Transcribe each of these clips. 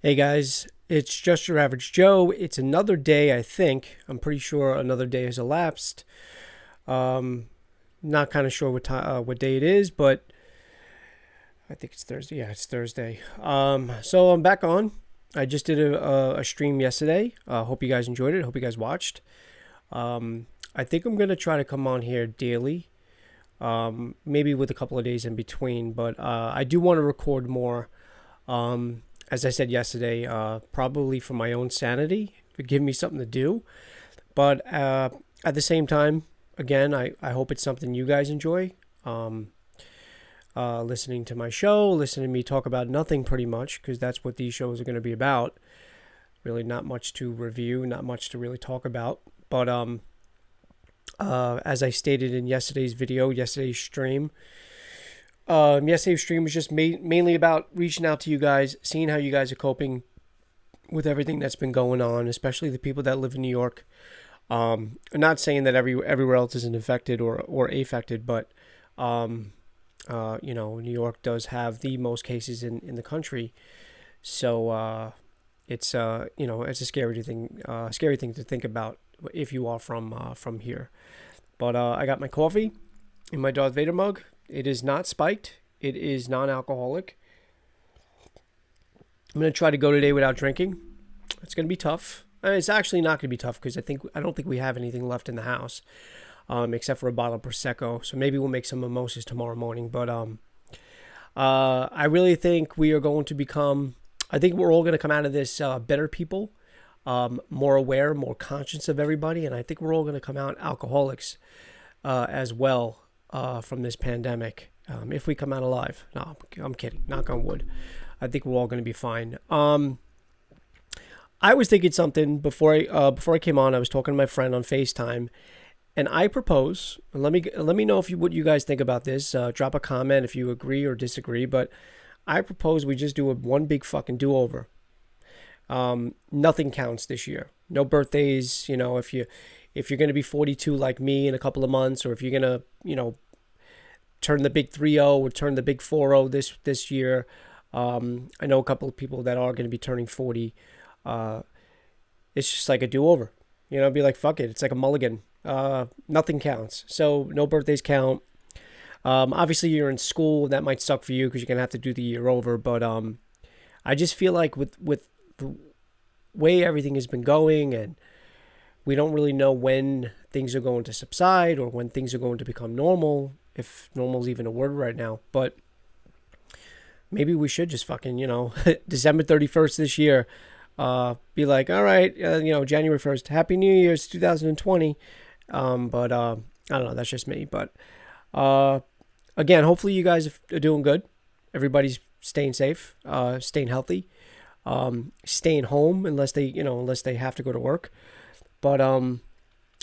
Hey guys, it's just your average Joe. It's another day, I think. I'm pretty sure another day has elapsed. Um, Not kind of sure what day it is, but I think it's Thursday. Yeah, it's Thursday. So I'm back on. I just did a stream yesterday. Hope you guys enjoyed it. Hope you guys watched. I think I'm gonna try to come on here daily. Maybe with a couple of days in between, but I do want to record more. As I said yesterday, probably for my own sanity, to give me something to do. But at the same time, again, I hope it's something you guys enjoy. Listening to my show, listening to me talk about nothing pretty much, because that's what these shows are going to be about. Really, not much to review, not much to really talk about. But as I stated in yesterday's stream, yesterday's stream was just mainly about reaching out to you guys, seeing how you guys are coping with everything that's been going on, especially the people that live in New York. I'm not saying that everywhere else isn't affected or affected, but New York does have the most cases in the country, so it's a scary thing to think about if you are from here. But I got my coffee in my Darth Vader mug. It is not spiked. It is non-alcoholic. I'm gonna try to go today without drinking. It's gonna be tough. It's actually not gonna be tough because I don't think we have anything left in the house, except for a bottle of prosecco. So maybe we'll make some mimosas tomorrow morning. But I really think we are going to become. I think we're all gonna come out of this better people, more aware, more conscious of everybody, and I think we're all gonna come out alcoholics as well from this pandemic. If we come out alive. No, I'm kidding. Knock on wood. I think we're all going to be fine. I was thinking something before I came on. I was talking to my friend on FaceTime, and I propose. And let me know what you guys think about this. Drop a comment if you agree or disagree. But I propose we just do one big fucking do over. Nothing counts this year. No birthdays. If you're going to be 42 like me in a couple of months, or if you're going to turn the big 3-0 or turn the big 4-0 this year. I know a couple of people that are going to be turning 40. It's just like a do-over. Be like, fuck it. It's like a mulligan. Nothing counts. So no birthdays count. Obviously, you're in school. That might suck for you because you're going to have to do the year over. But I just feel like with the way everything has been going, and we don't really know when things are going to subside or when things are going to become normal, if normal is even a word right now. But maybe we should just fucking, December 31st this year, be like, all right, January 1st, Happy New Year's 2020. But I don't know, that's just me. But again, hopefully you guys are doing good. Everybody's staying safe, staying healthy, staying home unless they have to go to work. But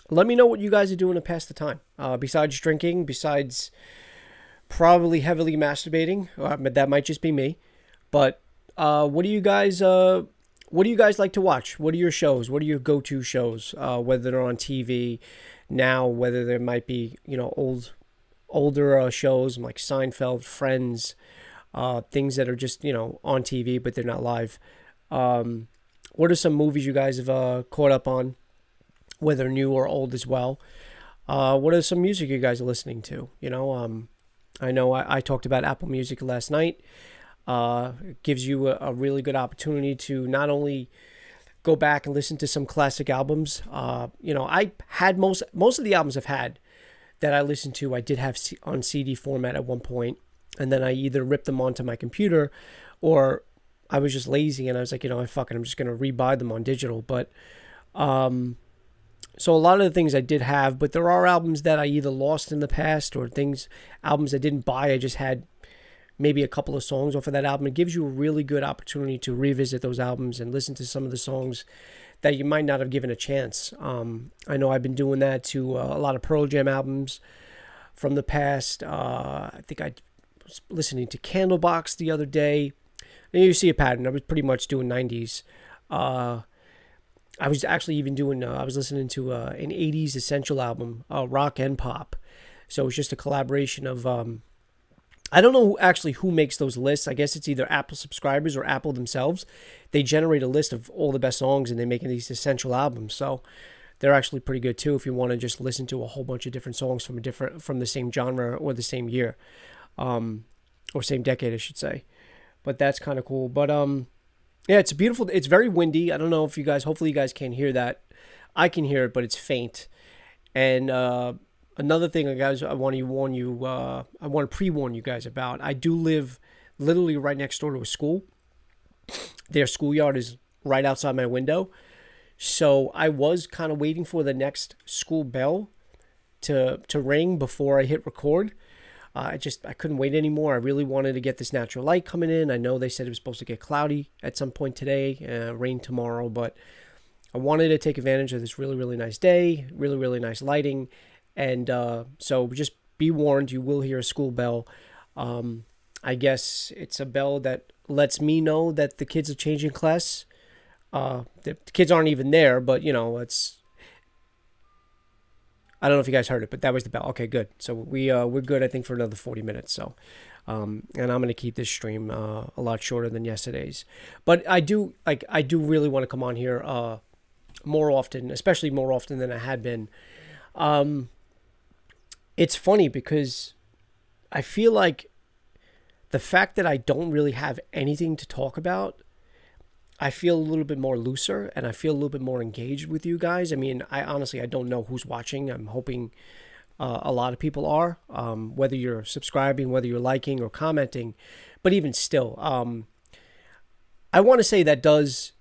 let me know what you guys are doing to pass the time. Besides drinking, besides probably heavily masturbating. That might just be me. But what do you guys like to watch? What are your shows? What are your go-to shows? Whether they're on TV now, whether there might be older shows like Seinfeld, Friends, things that are just on TV but they're not live. What are some movies you guys have caught up on, whether new or old as well? What are some music you guys are listening to? I know I talked about Apple Music last night. It gives you a really good opportunity to not only go back and listen to some classic albums. I had most of the albums I've had that I listened to, I did have on CD format at one point, and then I either ripped them onto my computer, or I was just lazy and I was like, I'm just gonna rebuy them on digital. But so a lot of the things I did have, but there are albums that I either lost in the past or albums I didn't buy. I just had maybe a couple of songs off of that album. It gives you a really good opportunity to revisit those albums and listen to some of the songs that you might not have given a chance. I know I've been doing that to a lot of Pearl Jam albums from the past. I think I was listening to Candlebox the other day. And you see a pattern. I was pretty much doing 90s. I was actually even doing, I was listening to an 80s essential album, rock and pop. So it was just a collaboration of I don't know actually who makes those lists. I guess it's either Apple subscribers or Apple themselves. They generate a list of all the best songs and they make these essential albums. So they're actually pretty good too if you want to just listen to a whole bunch of different songs from the same genre or the same year, or same decade, I should say. But that's kind of cool. But yeah, it's beautiful. It's very windy. I don't know if you guys. Hopefully, you guys can hear that. I can hear it, but it's faint. And another thing, guys, I want to warn you. I want to pre-warn you guys about. I do live literally right next door to a school. Their schoolyard is right outside my window. So I was kind of waiting for the next school bell to ring before I hit record. I couldn't wait anymore. I really wanted to get this natural light coming in. I know they said it was supposed to get cloudy at some point today, rain tomorrow, but I wanted to take advantage of this really, really nice day, really, really nice lighting. And so just be warned, you will hear a school bell. I guess it's a bell that lets me know that the kids are changing class. The kids aren't even there, but it's. I don't know if you guys heard it, but that was the bell. Okay, good. So we're good, I think, for another 40 minutes. So, and I'm gonna keep this stream a lot shorter than yesterday's. But I do really want to come on here more often, especially more often than I had been. It's funny because I feel like the fact that I don't really have anything to talk about, I feel a little bit more looser and I feel a little bit more engaged with you guys. I mean, I honestly, I don't know who's watching. I'm hoping a lot of people are, whether you're subscribing, whether you're liking or commenting. But even still, I want to say it does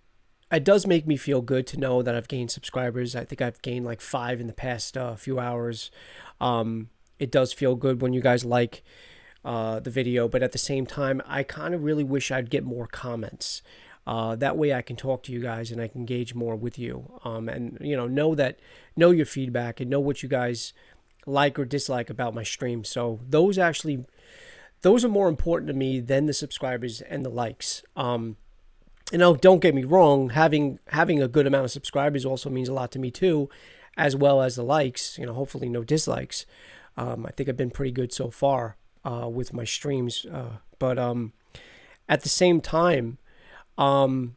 make me feel good to know that I've gained subscribers. I think I've gained like 5 in the past few hours. It does feel good when you guys like the video, but at the same time, I kind of really wish I'd get more comments. That way I can talk to you guys and I can engage more with you. And know your feedback and know what you guys like or dislike about my stream. So those are more important to me than the subscribers and the likes. Don't get me wrong, having a good amount of subscribers also means a lot to me too, as well as the likes, hopefully no dislikes. I think I've been pretty good so far with my streams. But at the same time, again,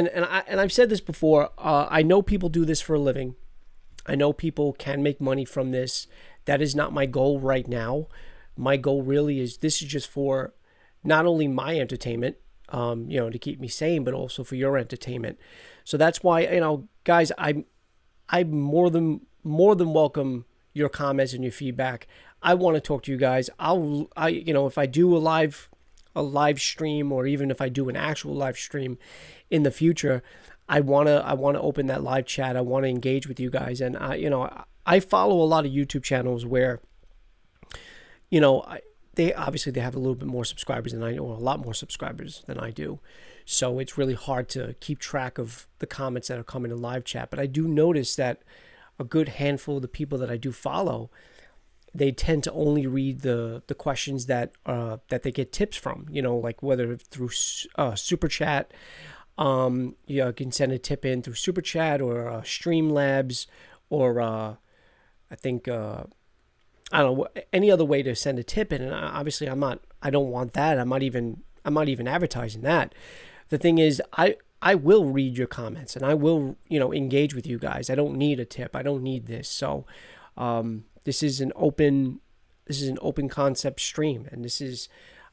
and I've said this before, I know people do this for a living. I know people can make money from this. That is not my goal right now. My goal really this is just for not only my entertainment, to keep me sane, but also for your entertainment. So that's why, guys, I more than welcome your comments and your feedback. I want to talk to you guys. If I do a live stream, or even if I do an actual live stream in the future, I want to open that live chat. I want to engage with you guys. And I follow a lot of YouTube channels where, they have a little bit more subscribers than I do, or a lot more subscribers than I do. So it's really hard to keep track of the comments that are coming in live chat. But I do notice that a good handful of the people that I do follow, they tend to only read the questions that they get tips from, like whether through Super Chat. You can send a tip in through Super Chat or Streamlabs, or I think I don't know, any other way to send a tip in. And obviously I don't want that. I'm not even advertising that. The thing is, I will read your comments and I will, engage with you guys. I don't need a tip. I don't need this. So, this is an open concept stream. And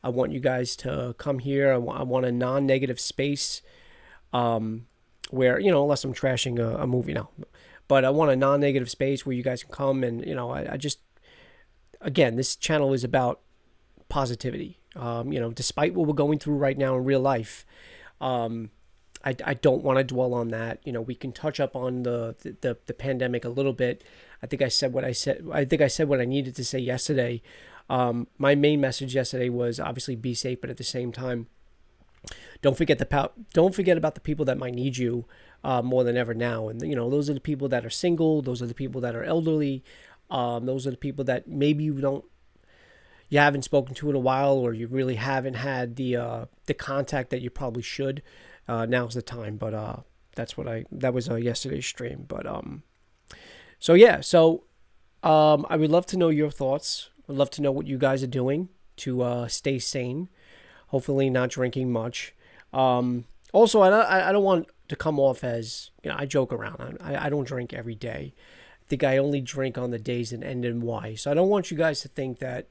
I want you guys to come here. I want a non-negative space, where, unless I'm trashing a movie now, but I want a non-negative space where you guys can come and, I just, again, this channel is about positivity. Despite what we're going through right now in real life, I don't want to dwell on that. We can touch up on the pandemic a little bit. I think I said what I said. I think I said what I needed to say yesterday. My main message yesterday was obviously be safe, but at the same time, don't forget about the people that might need you more than ever now. And those are the people that are single. Those are the people that are elderly. Those are the people that maybe you haven't spoken to in a while, or you really haven't had the contact that you probably should. Now's the time. But that was yesterday's stream. But I would love to know your thoughts. I'd love to know what you guys are doing. to stay sane. Hopefully, not drinking much. Also, I don't want to come off as, I joke around. I don't drink every day. I think I only drink on the days that end in Y. So I don't want you guys to think that,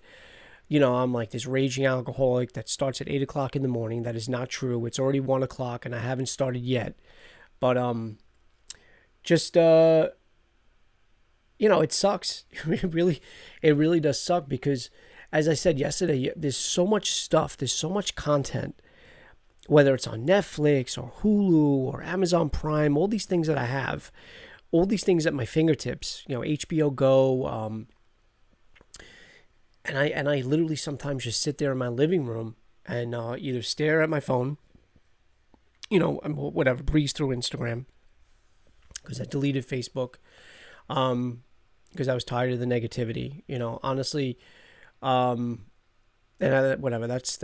I'm like this raging alcoholic that starts at 8 o'clock in the morning. That is not true. It's already 1 o'clock and I haven't started yet. But just it sucks. It really does suck because, as I said yesterday, there's so much stuff, there's so much content, whether it's on Netflix or Hulu or Amazon Prime, all these things that I have, all these things at my fingertips, HBO Go, and I literally sometimes just sit there in my living room and either stare at my phone, whatever, breeze through Instagram, because I deleted Facebook, because I was tired of the negativity, honestly, and whatever, that's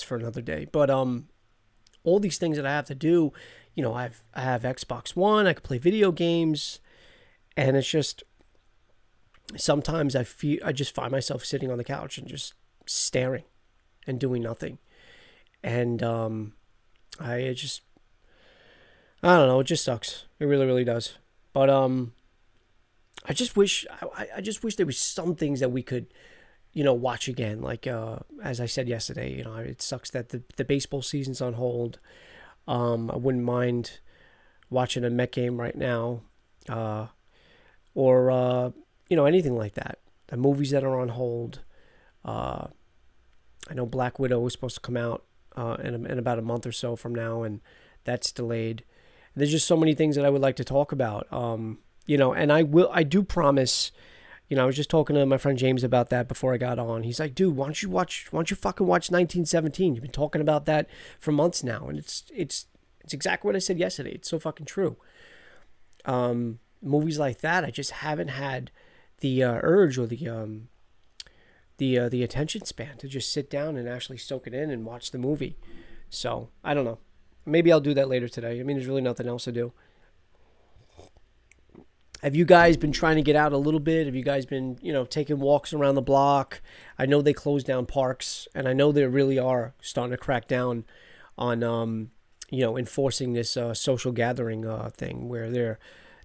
for another day. But all these things that I have to do, I have Xbox One, I can play video games, and it's just sometimes I just find myself sitting on the couch and just staring and doing nothing, and I don't know, it just sucks. It really, really does. But I just wish there was some things that we could, watch again. Like as I said yesterday, it sucks that the baseball season's on hold. I wouldn't mind watching a Met game right now, or anything like that. The movies that are on hold. I know Black Widow was supposed to come out in about a month or so from now, and that's delayed. There's just so many things that I would like to talk about. And I do promise, I was just talking to my friend James about that before I got on. He's like, dude, why don't you fucking watch 1917? You've been talking about that for months now. And it's exactly what I said yesterday. It's so fucking true. Movies like that, I just haven't had the urge or the attention span to just sit down and actually soak it in and watch the movie. So I don't know. Maybe I'll do that later today. I mean, there's really nothing else to do. Have you guys been trying to get out a little bit? Have you guys been, taking walks around the block? I know they closed down parks, and I know they really are starting to crack down on, enforcing this social gathering thing where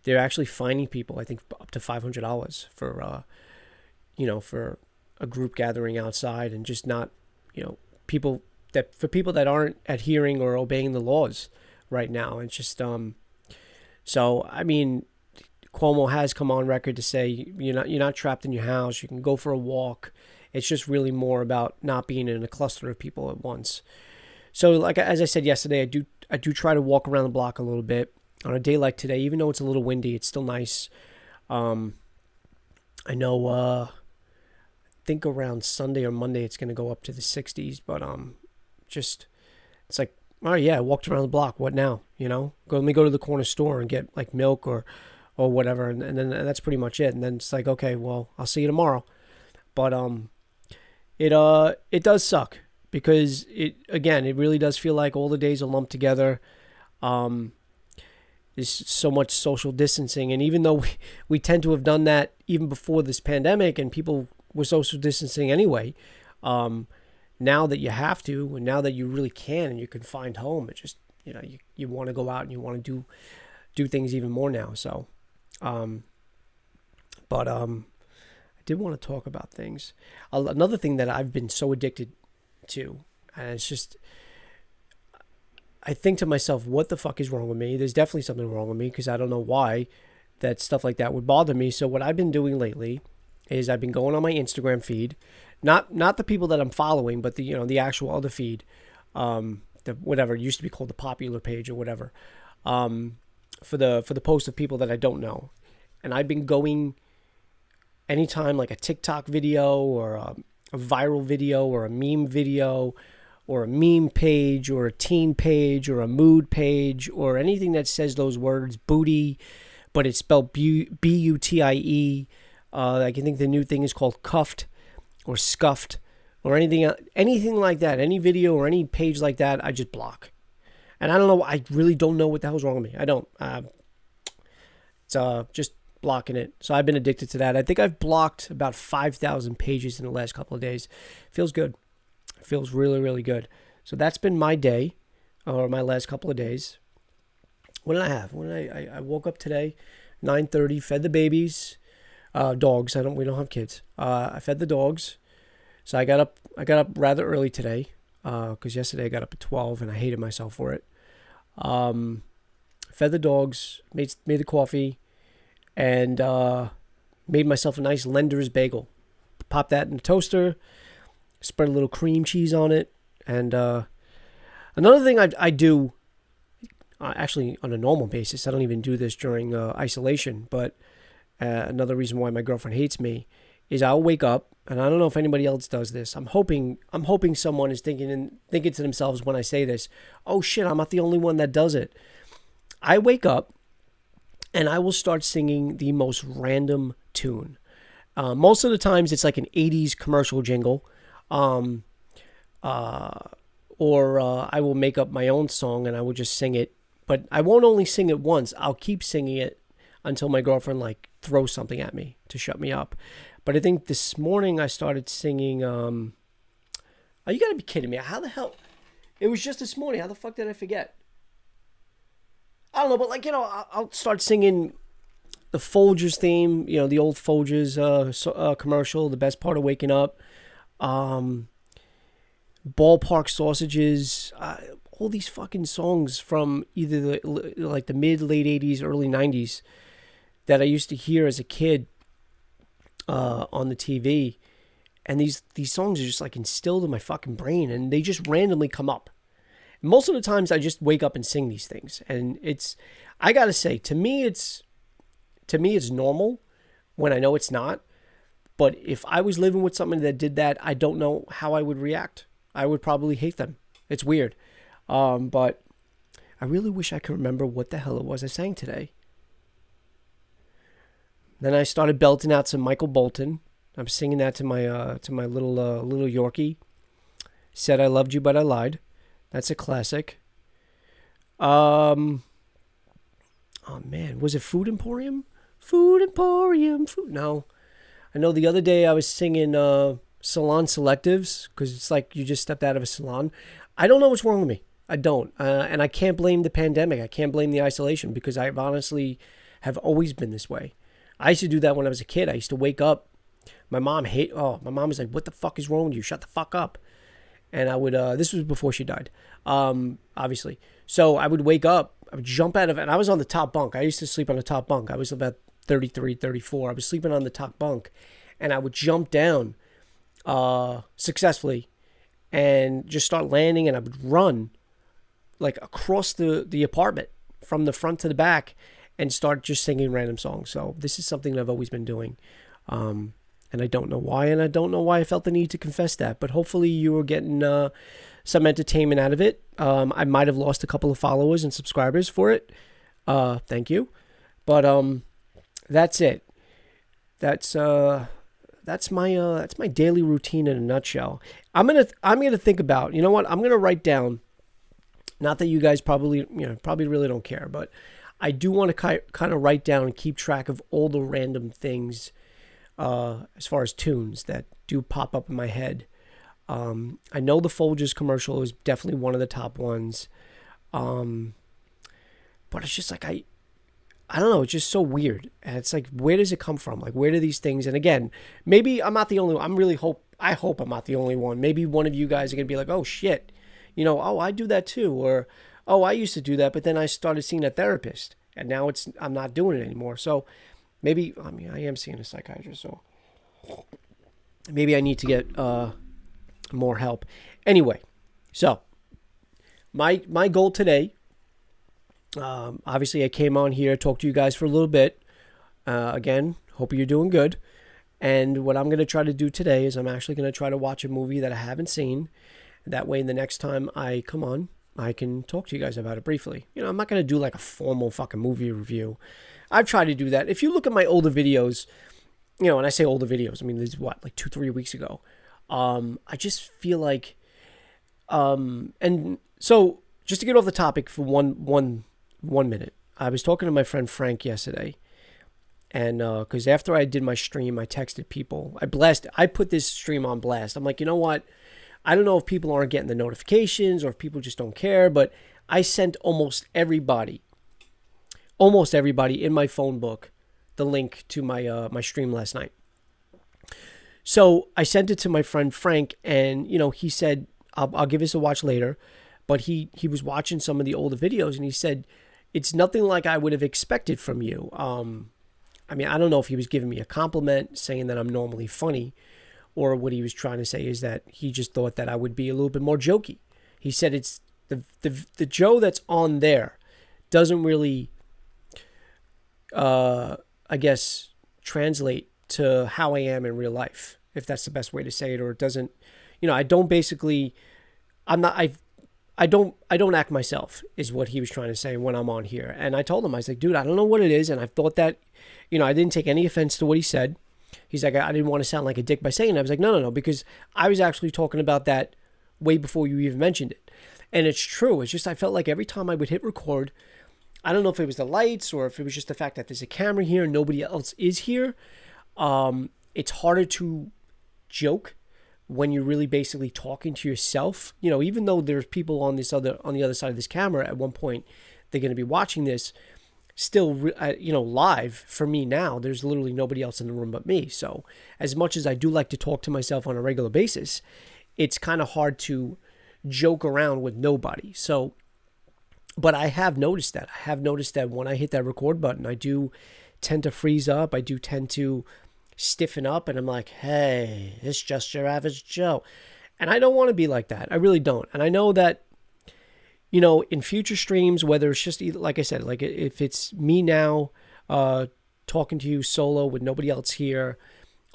they're actually fining people, I think, up to $500 for, for a group gathering outside, and just not, people that aren't adhering or obeying the laws right now. It's just, so, I mean, Cuomo has come on record to say you're not trapped in your house. You can go for a walk. It's just really more about not being in a cluster of people at once. So, like as I said yesterday, I do try to walk around the block a little bit on a day like today. Even though it's a little windy, it's still nice. I know. I think around Sunday or Monday it's going to go up to the 60s, but just it's like, oh yeah, I walked around the block. What now? Let me go to the corner store and get like milk or whatever, and then that's pretty much it. And then it's like, okay, well, I'll see you tomorrow. But it does suck because it really does feel like all the days are lumped together. There's so much social distancing, and even though we tend to have done that even before this pandemic, and people were social distancing anyway, now that you have to, and now that you really can, and you can find home, it just you want to go out and you want to do things even more now. So. But I did want to talk about things. Another thing that I've been so addicted to, and it's just, I think to myself, what the fuck is wrong with me? There's definitely something wrong with me because I don't know why that stuff like that would bother me. So what I've been doing lately is I've been going on my Instagram feed, not the people that I'm following, but the actual other feed, the whatever it used to be called the popular page or whatever. For the post of people that I don't know. And I've been going anytime like a TikTok video or a viral video or a meme video or a meme page or a teen page or a mood page or anything that says those words, booty, but it's spelled B-U-T-I-E. I can think the new thing is called cuffed or scuffed or anything like that. Any video or any page like that, I just block. And I don't know, I really don't know what the hell's wrong with me. I don't. It's just blocking it. So I've been addicted to that. I think I've blocked about 5,000 pages in the last couple of days. Feels good. Feels really, really good. So that's been my day, or my last couple of days. What did I have? I woke up today, 9:30, fed the babies, dogs. We don't have kids. I fed the dogs. So I got up rather early today, because yesterday I got up at 12 and I hated myself for it. Fed the dogs, made the coffee, and made myself a nice Lender's bagel. Popped that in the toaster, spread a little cream cheese on it, and another thing I do, actually on a normal basis, I don't even do this during isolation, but another reason why my girlfriend hates me is I'll wake up, and I don't know if anybody else does this. I'm hoping someone is thinking to themselves when I say this, oh shit, I'm not the only one that does it. I wake up and I will start singing the most random tune. Most of the times it's like an 80s commercial jingle, or I will make up my own song and I will just sing it. But I won't only sing it once. I'll keep singing it until my girlfriend throws something at me to shut me up. But I think this morning I started singing, oh, you gotta be kidding me. How the hell? It was just this morning. How the fuck did I forget? I don't know, but I'll start singing the Folgers theme, the old Folgers commercial, The Best Part of Waking Up, Ballpark Sausages, all these fucking songs from either the mid, late 80s, early 90s that I used to hear as a kid on the TV. And these songs are just instilled in my fucking brain, and they just randomly come up. Most of the times I just wake up and sing these things, and I gotta say, to me it's normal when I know it's not. But if I was living with somebody that did that, I don't know how I would react. I would probably hate them. It's weird. But I really wish I could remember what the hell it was I sang today. Then I started belting out some Michael Bolton. I'm singing that to my little Yorkie. Said I loved you, but I lied. That's a classic. Oh man, was it Food Emporium? Food Emporium. No. I know the other day I was singing Salon Selectives, because it's like you just stepped out of a salon. I don't know what's wrong with me. I don't. And I can't blame the pandemic. I can't blame the isolation, because I honestly have always been this way. I used to do that when I was a kid. I used to wake up. My mom was like, what the fuck is wrong with you? Shut the fuck up. And I would, this was before she died, obviously. So I would wake up, I would jump out of it, and I was on the top bunk. I used to sleep on the top bunk. I was about 33, 34. I was sleeping on the top bunk, and I would jump down successfully and just start landing, and I would run across the apartment from the front to the back and start just singing random songs. So this is something that I've always been doing. And I don't know why, and I don't know why I felt the need to confess that, but hopefully you were getting some entertainment out of it. I might have lost a couple of followers and subscribers for it. Thank you. But that's it. That's my daily routine in a nutshell. I'm gonna think about, you know what? I'm gonna write down, not that you guys probably really don't care, but I do want to kind of write down and keep track of all the random things as far as tunes that do pop up in my head. I know the Folgers commercial is definitely one of the top ones. But it's just I don't know, it's just so weird. And it's where does it come from? Where do these things, and again, maybe I'm not the only one. I hope I'm not the only one. Maybe one of you guys are going to be like, oh shit, oh, I do that too. Or, oh, I used to do that, but then I started seeing a therapist and now I'm not doing it anymore. So maybe, I am seeing a psychiatrist, so maybe I need to get more help. Anyway, so my goal today, obviously I came on here, talked to you guys for a little bit. Again, hope you're doing good. And what I'm going to try to do today is I'm actually going to try to watch a movie that I haven't seen. That way, the next time I come on, I can talk to you guys about it briefly. I'm not going to do a formal fucking movie review. I've tried to do that. If you look at my older videos, and I say older videos, this is 2-3 weeks ago. I just feel and so just to get off the topic for one minute, I was talking to my friend Frank yesterday, And because after I did my stream, I texted people. I put this stream on blast. I'm like, you know what? I don't know if people aren't getting the notifications or if people just don't care, but I sent almost everybody in my phone book the link to my stream last night. So I sent it to my friend Frank, and he said, I'll give this a watch later. But he was watching some of the older videos, and he said, it's nothing like I would have expected from you. I mean, I don't know if he was giving me a compliment, saying that I'm normally funny, or what he was trying to say is that he just thought that I would be a little bit more jokey. He said it's the Joe that's on there doesn't really, I guess, translate to how I am in real life, if that's the best way to say it, or it doesn't, I don't basically, I don't act myself, is what he was trying to say when I'm on here. And I told him, I was like, dude, I don't know what it is. And I thought that, I didn't take any offense to what he said. He's like, I didn't want to sound like a dick by saying it. I was like, no, because I was actually talking about that way before you even mentioned it. And it's true. It's just, I felt like every time I would hit record, I don't know if it was the lights or if it was just the fact that there's a camera here and nobody else is here. It's harder to joke when you're really basically talking to yourself. Even though there's people on the other side of this camera, at one point they're going to be watching this. Still, live for me now, there's literally nobody else in the room but me. So as much as I do like to talk to myself on a regular basis, it's kind of hard to joke around with nobody. So, but I have noticed that. I have noticed that when I hit that record button, I do tend to freeze up. I do tend to stiffen up, and I'm like, hey, it's just your average Joe. And I don't want to be like that. I really don't. And I know that, in future streams, whether it's just, like I said, like if it's me now talking to you solo with nobody else here,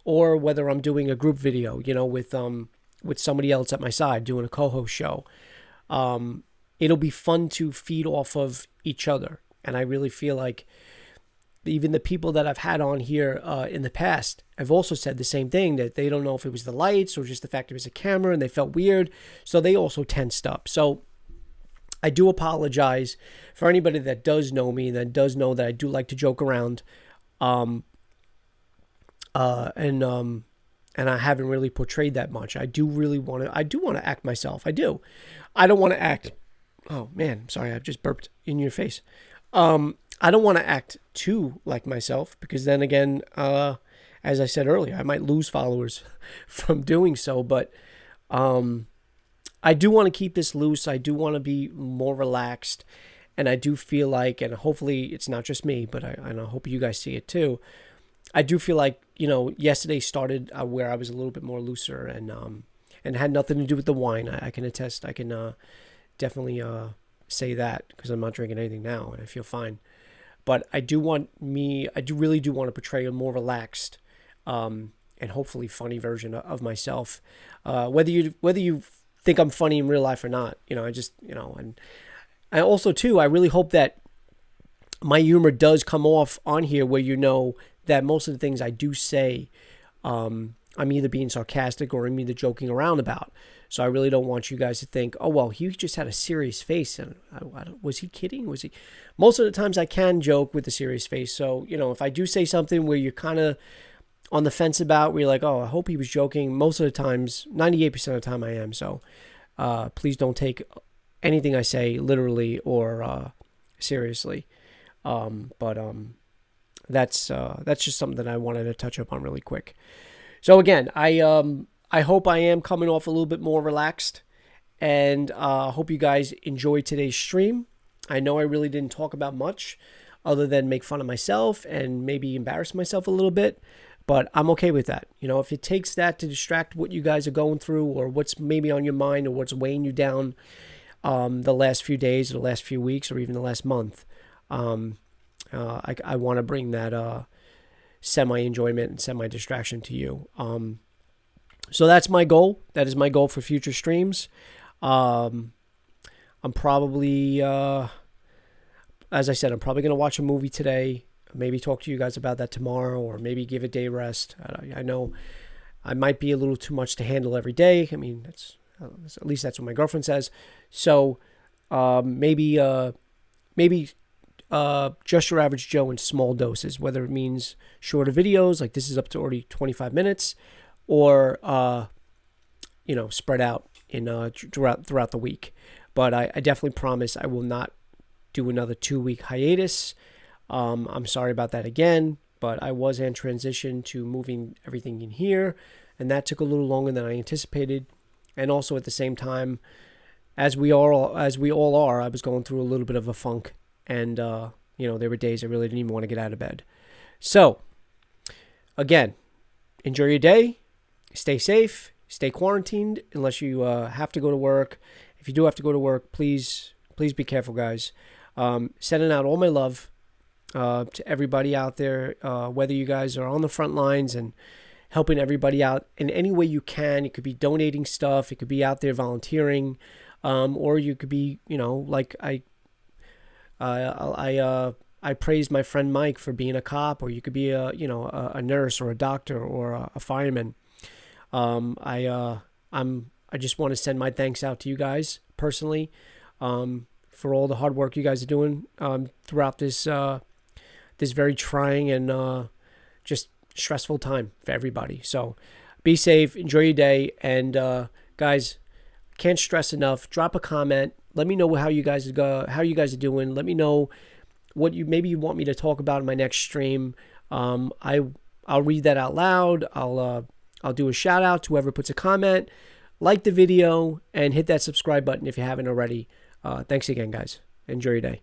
or whether I'm doing a group video, with somebody else at my side doing a co-host show, it'll be fun to feed off of each other. And I really feel like even the people that I've had on here in the past have also said the same thing, that they don't know if it was the lights or just the fact it was a camera and they felt weird. So they also tensed up. So I do apologize for anybody that does know me, that does know that I do like to joke around. And I haven't really portrayed that much. I do want to act myself. I do. I don't want to act. Oh man, sorry. I just burped in your face. I don't want to act too like myself, because then again, as I said earlier, I might lose followers from doing so. But I do want to keep this loose. I do want to be more relaxed. And I do feel like, and hopefully it's not just me, but I hope you guys see it too. I do feel like, yesterday started where I was a little bit more looser, and had nothing to do with the wine. I can attest. I can definitely say that, because I'm not drinking anything now and I feel fine. But I really do want to portray a more relaxed and hopefully funny version of myself. Whether you think I'm funny in real life or not, and I also too, I really hope that my humor does come off on here, where that most of the things I do say, I'm either being sarcastic or I'm either joking around about. So I really don't want you guys to think, oh, well, he just had a serious face. And was he kidding? Was he? Most of the times I can joke with a serious face. So, if I do say something where you're kind of on the fence about, where you're like, oh, I hope he was joking, most of the times, 98% of the time I am. So please don't take anything I say literally or seriously. But that's just something that I wanted to touch up on really quick. So again, I hope I am coming off a little bit more relaxed, and hope you guys enjoyed today's stream. I know I really didn't talk about much other than make fun of myself and maybe embarrass myself a little bit, but I'm okay with that. If it takes that to distract what you guys are going through, or what's maybe on your mind, or what's weighing you down the last few days or the last few weeks or even the last month, I want to bring that semi-enjoyment and semi-distraction to you. So that's my goal. That is my goal for future streams. I'm probably, as I said, I'm probably going to watch a movie today. Maybe talk to you guys about that tomorrow, or maybe give a day rest. I know I might be a little too much to handle every day. I mean, at least that's what my girlfriend says. So maybe just your average Joe in small doses, whether it means shorter videos, like this is up to already 25 minutes, or spread out in throughout the week. But I definitely promise I will not do another 2-week hiatus. I'm sorry about that again, but I was in transition to moving everything in here, and that took a little longer than I anticipated. And also at the same time, as we all are, I was going through a little bit of a funk, and there were days I really didn't even want to get out of bed. So, again, enjoy your day, stay safe, stay quarantined unless you have to go to work. If you do have to go to work, please be careful, guys. Sending out all my love to everybody out there, whether you guys are on the front lines and helping everybody out in any way you can. It could be donating stuff. It could be out there volunteering, or you could be, like I praised my friend Mike for being a cop, or you could be a nurse or a doctor or a fireman. I just want to send my thanks out to you guys personally, for all the hard work you guys are doing throughout this very trying and just stressful time for everybody. So be safe, enjoy your day, and guys, can't stress enough. Drop a comment. Let me know how you guys are doing. Let me know what you want me to talk about in my next stream. I'll read that out loud. I'll do a shout out to whoever puts a comment. Like the video and hit that subscribe button if you haven't already. Thanks again, guys. Enjoy your day.